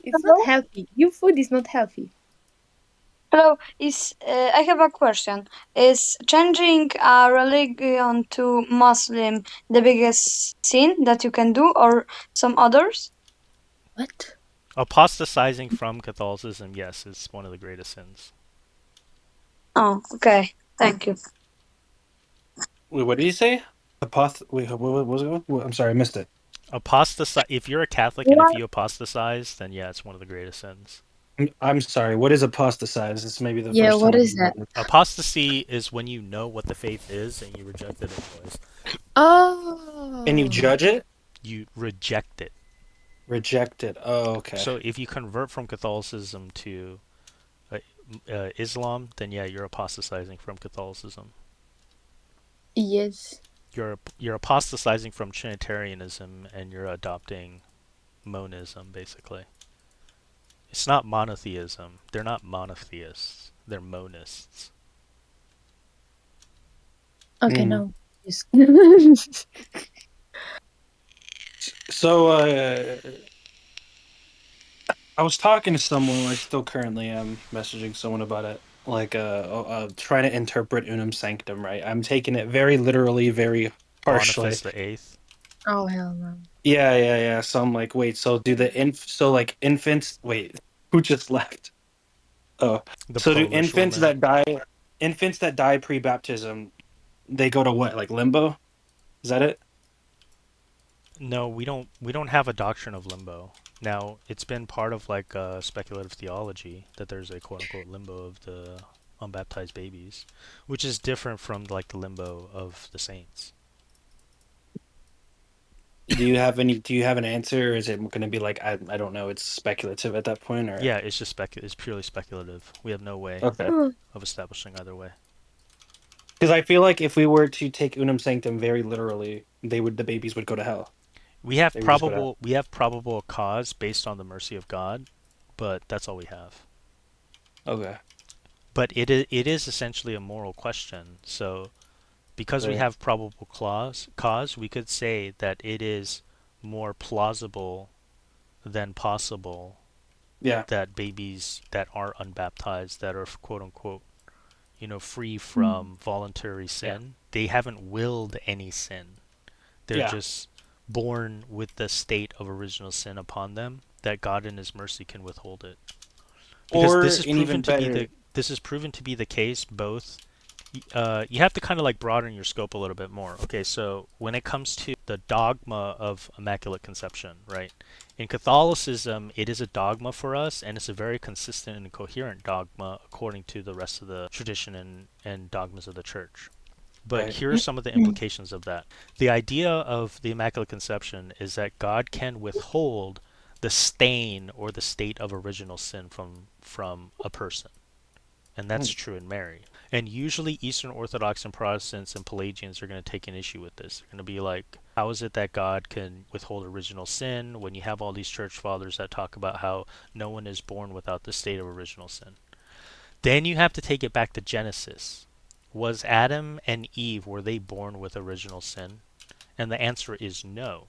It's not Hello? healthy. Your food is not healthy. Hello, I have a question. Is changing a religion to Muslim the biggest sin that you can do, or some others? What? Apostatizing from Catholicism, yes, is one of the greatest sins. Oh, okay. Thank you. Wait, what did he say? Wait, what was it? I'm sorry, I missed it. If you're a Catholic and if What? you apostatize, then yeah, it's one of the greatest sins. I'm sorry. What is apostatize? This may be the Yeah, first what time I've is heard that? it. Apostasy is when you know what the faith is and you reject it anyways. Can you Oh. judge it? You reject it. Reject it. Oh, okay. So if you convert from Catholicism to uh, Islam, then yeah, you're apostatizing from Catholicism. Yes. You're apostatizing from Trinitarianism and you're adopting monism, basically. It's not monotheism. They're not monotheists. They're monists. Okay, Mm. no. Yes. So, I was talking to someone. I still currently am messaging someone about it. Like, trying to interpret unum sanctum. Right. I'm taking it very literally, very harshly. Boniface the Eighth, Oh, hell no. Yeah, yeah, yeah. So I'm like, wait. So do the so like infants? Wait, who just left? Oh, the so do Polish woman. infants that die pre-baptism, they go to what, like limbo? Is that it? No, we don't have a doctrine of limbo. Now, it's been part of like speculative theology that there's a quote unquote limbo of the unbaptized babies, which is different from like the limbo of the saints. Do you have an answer, or is it going to be like I don't know, it's speculative at that point, or Yeah, it's purely speculative. We have no way okay. Oh, of establishing either way. Because I feel like if we were to take unum sanctum very literally, the babies would go to hell. They would just go to hell. We have probable cause based on the mercy of God, but that's all we have. Okay. But it is essentially a moral question. So because we Right. have probable cause, we could say that it is more plausible than possible Yeah. that babies that are unbaptized, that are quote unquote, free mm. from voluntary Yeah. sin, they haven't willed any sin. They're Yeah. just born with the state of original sin upon them, that God in His mercy can withhold it. Because Or an even better. this is proven to be the case both. You have to kind of like broaden your scope a little bit more. Okay, so when it comes to the dogma of Immaculate Conception, right? In Catholicism, it is a dogma for us, and it's a very consistent and coherent dogma according to the rest of the tradition and dogmas of the Church. But Right. here are some of the implications of that. The idea of the Immaculate Conception is that God can withhold the stain or the state of original sin from a person. And that's Mm. true in Mary. And usually Eastern Orthodox and Protestants and Pelagians are going to take an issue with this. They're going to be like, how is it that God can withhold original sin when you have all these church fathers that talk about how no one is born without the state of original sin? Then you have to take it back to Genesis. Was Adam and Eve, were they born with original sin? And the answer is no.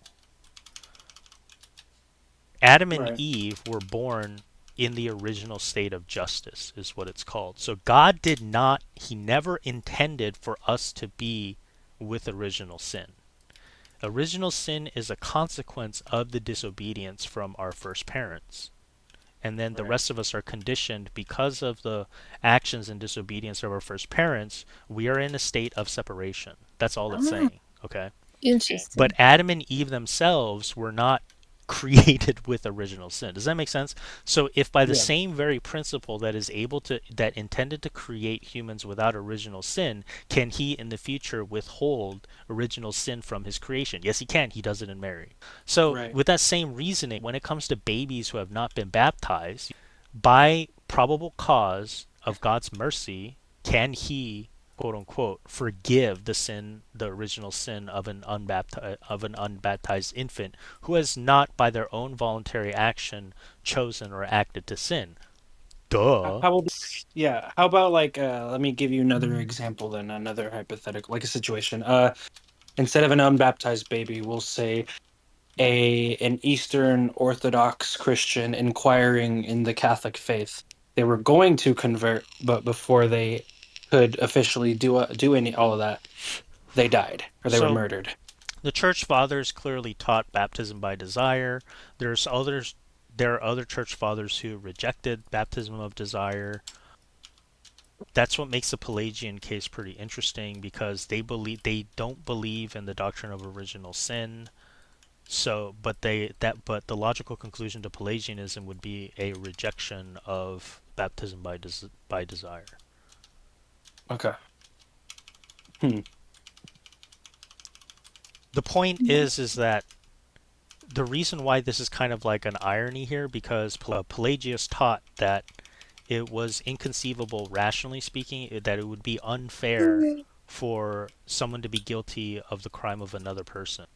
Adam and Right. Eve were born in the original state of justice, is what it's called. So God did not, He never intended for us to be with original sin. Original sin is a consequence of the disobedience from our first parents. And then the Right. rest of us are conditioned because of the actions and disobedience of our first parents. We are in a state of separation. That's all it's Ah, saying, okay? But interesting. Adam and Eve themselves were not created with original sin. Does that make sense? So if by the Yeah. same very principle that intended to create humans without original sin, can he in the future withhold original sin from his creation? Yes, he can. He does it in Mary. So Right. with that same reasoning, when it comes to babies who have not been baptized, by probable cause of God's mercy, can he quote unquote forgive the original sin of an unbaptized infant who has not by their own voluntary action chosen or acted to sin? Duh. How about yeah? How about like let me give you another example then, another hypothetical, like a situation. Instead of an unbaptized baby, we'll say a an Eastern Orthodox Christian inquiring in the Catholic faith. They were going to convert, but before they could officially do any all of that, they died or they were So murdered. the church fathers clearly taught baptism by desire. There's others there are other church fathers who rejected baptism of desire. That's what makes the Pelagian case pretty interesting because they don't believe in the doctrine of original sin. So, but the logical conclusion to Pelagianism would be a rejection of baptism by desire. Okay. Hmm. The point is that the reason why this is kind of like an irony here because Pelagius taught that it was inconceivable, rationally speaking, that it would be unfair for someone to be guilty of the crime of another person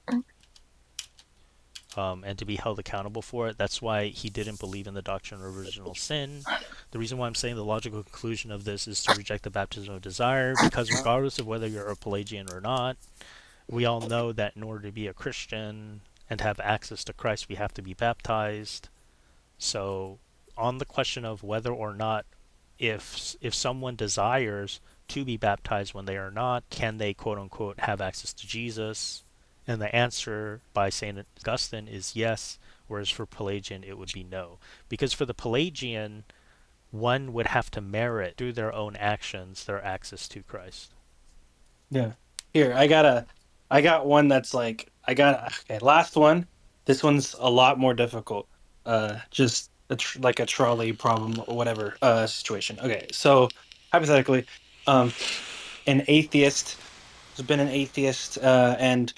and to be held accountable for it. That's why he didn't believe in the doctrine of original sin. The reason why I'm saying the logical conclusion of this is to reject the baptism of desire, because regardless of whether you're a Pelagian or not, we all know that in order to be a Christian and have access to Christ, we have to be baptized. So, on the question of whether or not if someone desires to be baptized when they are not, can they quote unquote have access to Jesus? And the answer by St. Augustine is yes, whereas for Pelagian it would be no. Because for the Pelagian, one would have to merit through their own actions their access to Christ. Yeah. Here, I got one that's like, okay, last one. This one's a lot more difficult. Just like a trolley problem or whatever, situation. Okay, so hypothetically, um, an atheist has been an atheist, and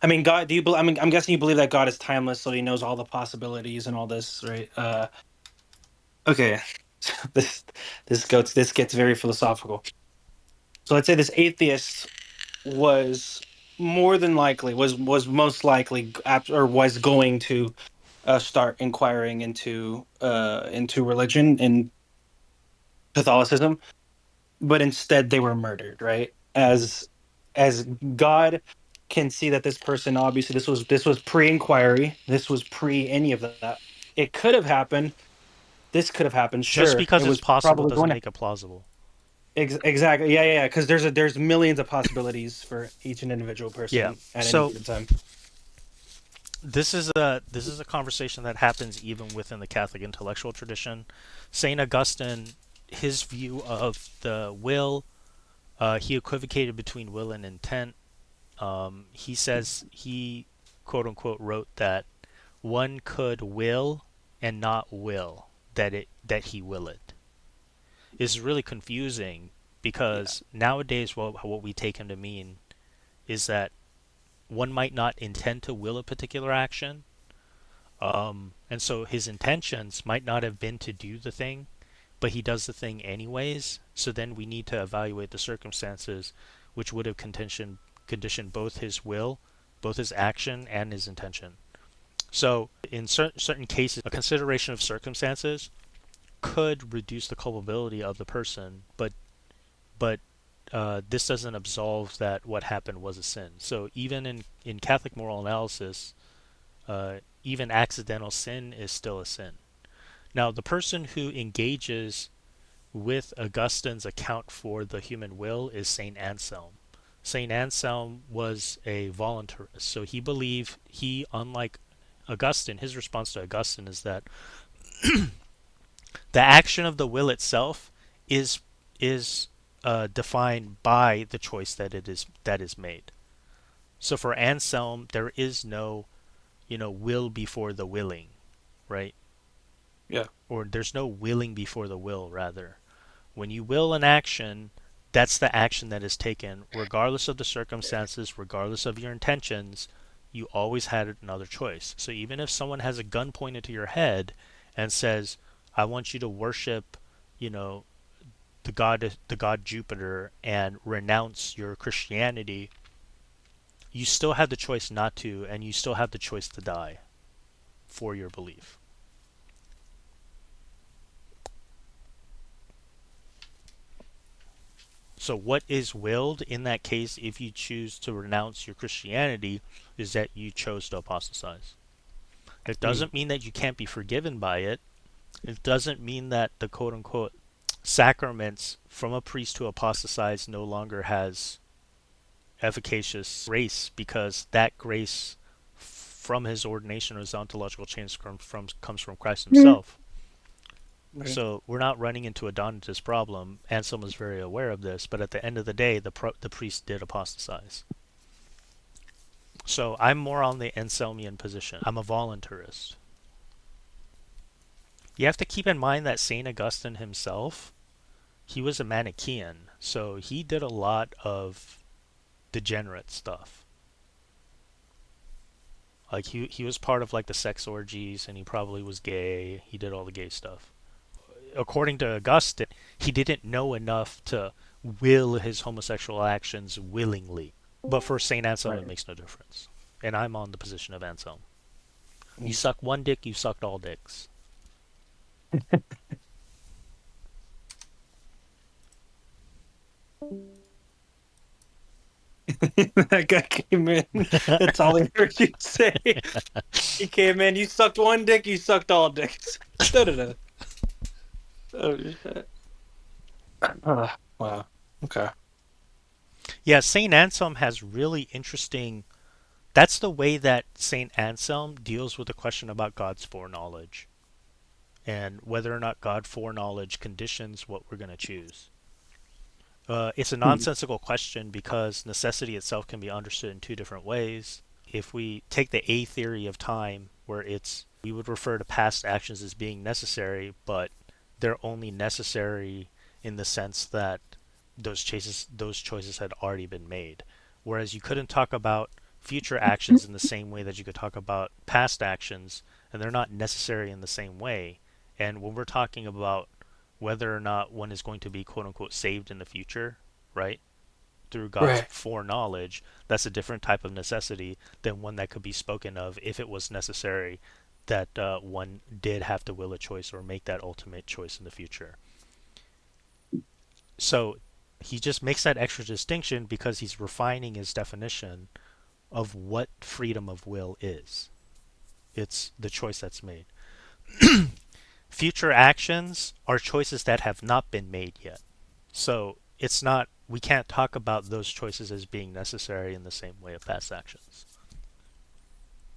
I mean, God, I mean, I'm guessing you believe that God is timeless, so he knows all the possibilities and all this, right? Okay. This, this gets very philosophical. So let's say this atheist was more than likely was most likely or was going to start inquiring into religion and Catholicism, but instead they were murdered, right? Mm-hmm. As God can see that this person, obviously this was pre-inquiry, this was pre any of that. It could have happened. This could have happened. Just Sure, it because it's was possible probably doesn't going to. make it plausible. Exactly. Yeah, yeah, yeah. Because there's millions of possibilities for each and individual Yeah. person at any So given time. this is a conversation that happens even within the Catholic intellectual tradition. Saint Augustine, his view of the will, he equivocated between will and intent. He says he quote unquote wrote that one could will and not will that he will it. Is really confusing Yeah. because nowadays what we take him to mean is that one might not intend to will a particular action. And so his intentions might not have been to do the thing, but he does the thing anyways. So then we need to evaluate the circumstances which would have conditioned both his will, both his action, and his intention. So in certain cases, a consideration of circumstances could reduce the culpability of the person, but this doesn't absolve that what happened was a sin. So even in Catholic moral analysis, even accidental sin is still a sin. Now, the person who engages with Augustine's account for the human will is St. Anselm. St. Anselm was a voluntarist, so he believed unlike Augustine, his response to Augustine is that the action of the will itself is defined by the choice that is made. So for Anselm, there is no will before the willing, right? Yeah. Or there's no willing before the will, rather. When you will an action, that's the action that is taken, regardless of the circumstances, regardless of your intentions. You always had another choice. So even if someone has a gun pointed to your head and says, "I want you to worship, you know, the god Jupiter and renounce your Christianity," you still have the choice not to, and you still have the choice to die for your belief. So what is willed in that case if you choose to renounce your Christianity is that you chose to apostatize. It Mm. doesn't mean that you can't be forgiven by it. It doesn't mean that the quote unquote sacraments from a priest who apostatized no longer has efficacious grace because that grace from his ordination or his ontological change comes from Christ himself. Right. So we're not running into a Donatist problem. Anselm is very aware of this, but at the end of the day, the priest did apostatize. So I'm more on the Anselmian position. I'm a voluntarist. You have to keep in mind that St. Augustine himself, he was a Manichaean, so he did a lot of degenerate stuff. Like he was part of like the sex orgies, and he probably was gay. He did all the gay stuff. According to Augustine, he didn't know enough to will his homosexual actions willingly. But for St. Anselm, it Right. makes no difference. And I'm on the position of Anselm. You Mm. suck one dick, you sucked all dicks. That guy came in. That's all I heard you say. He came in. You sucked one dick. You sucked all dicks. Da-da-da. Oh shit. Wow. Okay. Yeah, St. Anselm has really interesting. That's the way that St. Anselm deals with the question about God's foreknowledge and whether or not God foreknowledge conditions what we're going to choose. It's a Hmm. nonsensical question because necessity itself can be understood in two different ways. If we take the A theory of time, where we would refer to past actions as being necessary, but they're only necessary in the sense that those choices had already been made. Whereas you couldn't talk about future actions in the same way that you could talk about past actions, and they're not necessary in the same way. And when we're talking about whether or not one is going to be quote unquote saved in the future, right? Through God's Right. foreknowledge, that's a different type of necessity than one that could be spoken of if it was necessary that one did have to will a choice or make that ultimate choice in the future. So he just makes that extra distinction because he's refining his definition of what freedom of will is. It's the choice that's made. Future actions are choices that have not been made yet. So we can't talk about those choices as being necessary in the same way of past actions.